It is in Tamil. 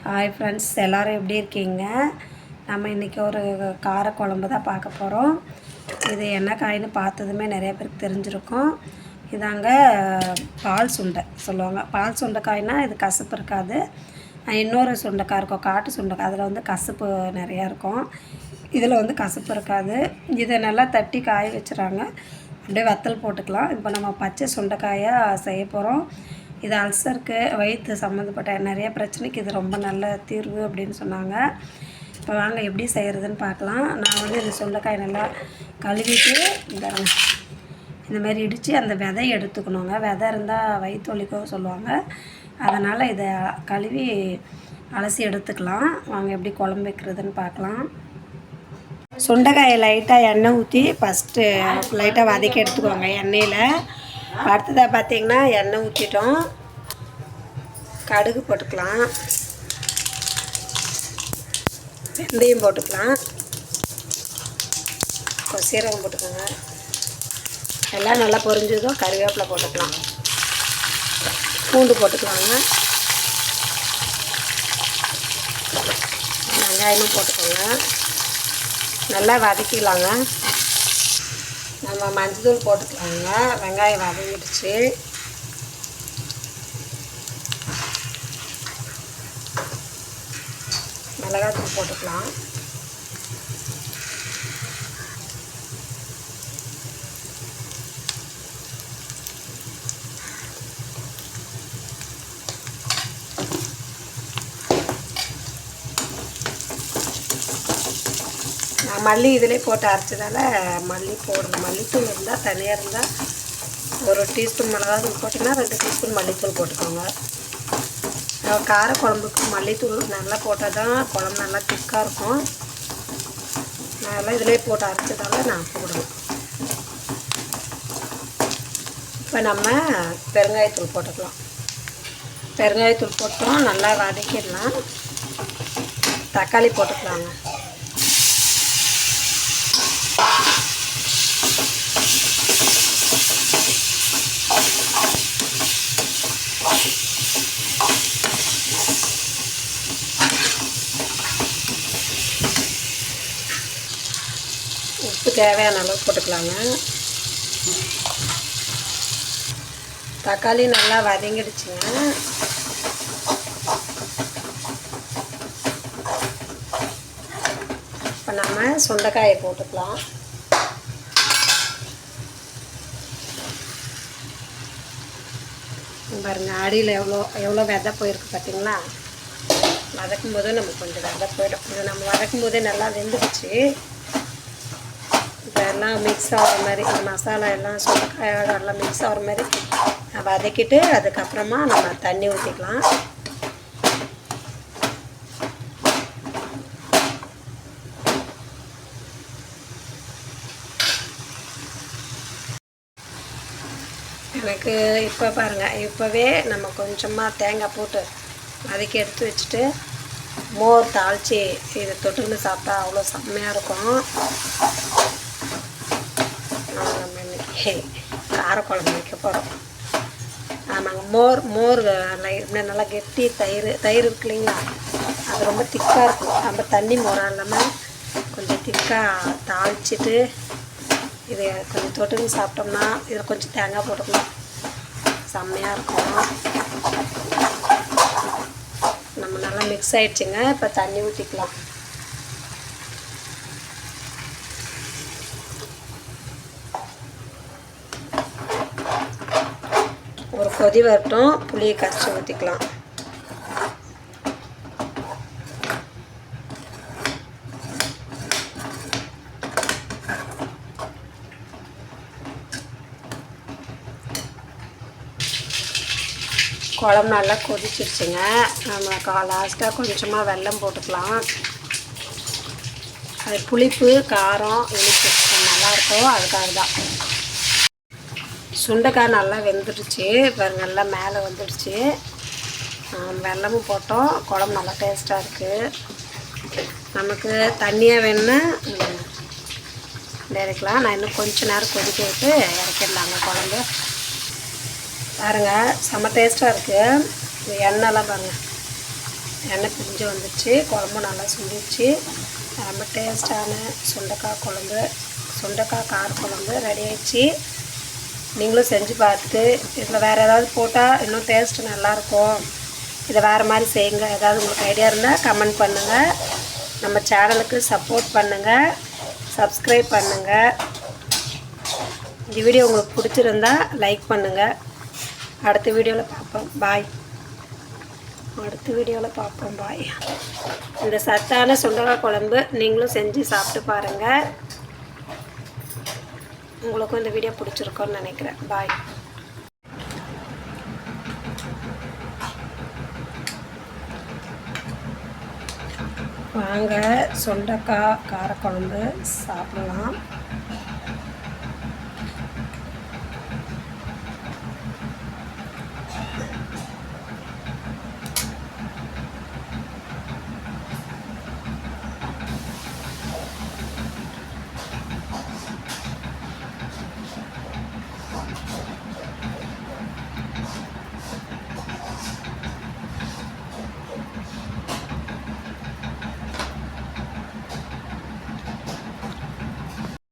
ஹாய் ஃப்ரெண்ட்ஸ், எல்லோரும் எப்படி இருக்கீங்க? நம்ம இன்றைக்கி ஒரு காரக்குழம்பு தான் பார்க்க போகிறோம். இது என்ன காய்னு பார்த்ததுமே நிறைய பேருக்கு தெரிஞ்சிருக்கும். இதாங்க பால் சுண்டை சொல்லுவாங்க. பால் சுண்டைக்காய்னா இது கசப்பு இருக்காது. இன்னொரு சுண்டைக்காய் இருக்கும், காட்டு சுண்டைக்காய். அதில் வந்து கசப்பு நிறையா இருக்கும். இதில் வந்து கசப்பு இருக்காது. இதை நல்லா தட்டி காய வச்சுறாங்க. அப்படியே வத்தல் போட்டுக்கலாம். இப்போ நம்ம பச்சை சுண்டைக்காயாக செய்ய போகிறோம். இது அல்சருக்கு, வயிற்று சம்மந்தப்பட்ட நிறைய பிரச்சனைக்கு இது ரொம்ப நல்ல தீர்வு அப்படின்னு சொன்னாங்க. இப்போ வாங்க எப்படி செய்கிறதுன்னு பார்க்கலாம். நான் வந்து இந்த சுண்டைக்காய் நல்லா கழுவிட்டு இந்தமாரி இடித்து அந்த விதை எடுத்துக்கணுங்க. விதை இருந்தால் வயிற்று வலிக்கோ சொல்லுவாங்க. அதனால் இதை கழுவி அலசி எடுத்துக்கலாம். வாங்க எப்படி குழம்பு வைக்கிறதுன்னு பார்க்கலாம். சுண்டைக்காயை லைட்டாக எண்ணெய் ஊற்றி ஃபஸ்ட்டு லைட்டாக வதக்கி எடுத்துக்குவாங்க எண்ணெயில். அடுத்ததாக பார்த்திங்கன்னா எண்ணெய் ஊற்றிட்டோம். கடுகு போட்டுக்கலாம், வெந்தயம் போட்டுக்கலாம், சீரகம் போட்டுக்கோங்க. எல்லாம் நல்லா பொரிஞ்சதும் கருவேப்பிலை போட்டுக்கலாம், பூண்டு போட்டுக்கலாங்க, வெங்காயமும் போட்டுக்கோங்க. நல்லா வதக்கிடலாங்க. நம்ம மஞ்சள் போட்டுக்கலாங்க. வெங்காயம் வதங்கிடுச்சு. மிளகாத்தூள் போட்டுக்கலாம். நான் மல்லி இதிலே போட்டு அரைச்சதால் மல்லி போடணும். மல்லித்தூள் இருந்தால் தனியாக இருந்தால் ஒரு டீஸ்பூன் மிளகாத்தூள் போட்டிங்கன்னா 2 டீஸ்பூன் மல்லித்தூள் போட்டுக்கோங்க. காரக்குழம்புக்கு மல்லித்தூள் நல்லா போட்டால் தான் குழம்பு நல்லா திக்காக இருக்கும். அதெல்லாம் இதிலே போட்டு அரைச்சதால் நான் போடுவேன். இப்போ நம்ம பெருங்காயத்தூள் போட்டுக்கலாம். பெருங்காயத்தூள் போட்டோம், நல்லா வதக்கிடலாம். தக்காளி போட்டுக்கலாங்க. உப்பு தேவையான அளவு போட்டுக்கலாங்க. தக்காளி நல்லா வதங்கிடுச்சுங்க. இப்போ நம்ம சுண்டைக்காயை போட்டுக்கலாம். பாருங்க, அடியில் எவ்வளோ விதை போயிருக்கு பார்த்தீங்களா? வதக்கும் போது நம்ம கொஞ்சம் விதை போயிடும். இது நம்ம வதக்கும் போதே நல்லா வெந்துடுச்சு. இப்போ எல்லாம் மிக்ஸ் ஆகிற மாதிரி இந்த மசாலா எல்லாம் சுண்டைக்காயோட எல்லாம் மிக்ஸ் ஆகிற மாதிரி வதக்கிட்டு அதுக்கப்புறமா நம்ம தண்ணி ஊற்றிக்கலாம். எனக்கு இப்போ பாருங்கள், இப்போவே நம்ம கொஞ்சமாக தேங்காய் போட்டு வதக்கி எடுத்து வச்சுட்டு மோர் தாளித்து இதை தொட்டுன்னு சாப்பிட்டா அவ்வளோ செம்மையாக இருக்கும். நம்ம இன்றைக்கி காரக்குழம்பு வைக்க போகிறோம். ஆமாங்க, மோர் நல்லா கெட்டி தயிர் இருக்கு இல்லைங்களா, அது ரொம்ப திக்காக இருக்கும். நம்ம தண்ணி மோராக இல்லாமல் கொஞ்சம் திக்காக தாளிச்சிட்டு இதை கொஞ்சம் தொட்டுன்னு சாப்பிட்டோம்னா இதில் கொஞ்சம் தேங்காய் போட்டுக்கலாம், செம்மையாக இருக்கும். நம்ம நல்லா மிக்ஸ் ஆகிடுச்சுங்க. இப்போ தண்ணி ஊற்றிக்கலாம். ஒரு கொதி வரட்டும், புளியை கரைச்சி ஊற்றிக்கலாம். குழம்பு நல்லா கொதிச்சிருச்சுங்க. நம்ம லாஸ்ட்டாக கொஞ்சமாக வெல்லம் போட்டுக்கலாம். அது புளிப்பு, காரம், இனிப்பு நல்லாயிருக்கும். அதுக்காக தான். சுண்டைக்காய் நல்லா வெந்துடுச்சு பாருங்க, நல்லா மேலே வந்துடுச்சு. வெல்லமும் போட்டோம். குழம்பு நல்லா டேஸ்ட்டாக இருக்குது. நமக்கு தண்ணியாக வேணுன்னா இறக்கலாம். நான் இன்னும் கொஞ்சம் நேரம் கொதிக்க விட்டு இறக்கிடலாங்க குழம்பு. பாருங்கள், செம்ம டேஸ்ட்டாக இருக்குது. இந்த எண்ணெய்லாம் பாருங்கள் எண்ணெய் பிரிஞ்சு வந்துடுச்சு, குழம்பு நல்லா சுண்டிடுச்சு. ரொம்ப டேஸ்டான சுண்டைக்காய் கார குழம்பு ரெடி ஆயிடுச்சு. நீங்களும் செஞ்சு பார்த்துட்டு இதில் வேறு ஏதாவது போட்டால் இன்னும் டேஸ்ட்டு நல்லாயிருக்கும், இதை வேறு மாதிரி செய்யுங்க. ஏதாவது உங்களுக்கு ஐடியா இருந்தால் கமெண்ட் பண்ணுங்கள். நம்ம சேனலுக்கு சப்போர்ட் பண்ணுங்கள், சப்ஸ்கிரைப் பண்ணுங்கள். இந்த வீடியோ உங்களுக்கு பிடிச்சிருந்தா லைக் பண்ணுங்கள். அடுத்த வீடியோவில் பார்ப்போம். பாய். இந்த சத்தான சுண்டைக்காய் குழம்பு நீங்களும் செஞ்சு சாப்பிட்டு பாருங்கள். உங்களுக்கும் இந்த வீடியோ பிடிச்சிருக்கோன்னு நினைக்கிறேன். பாய். வாங்க சுண்டைக்காய் காரக்குழம்பு சாப்பிடலாம்.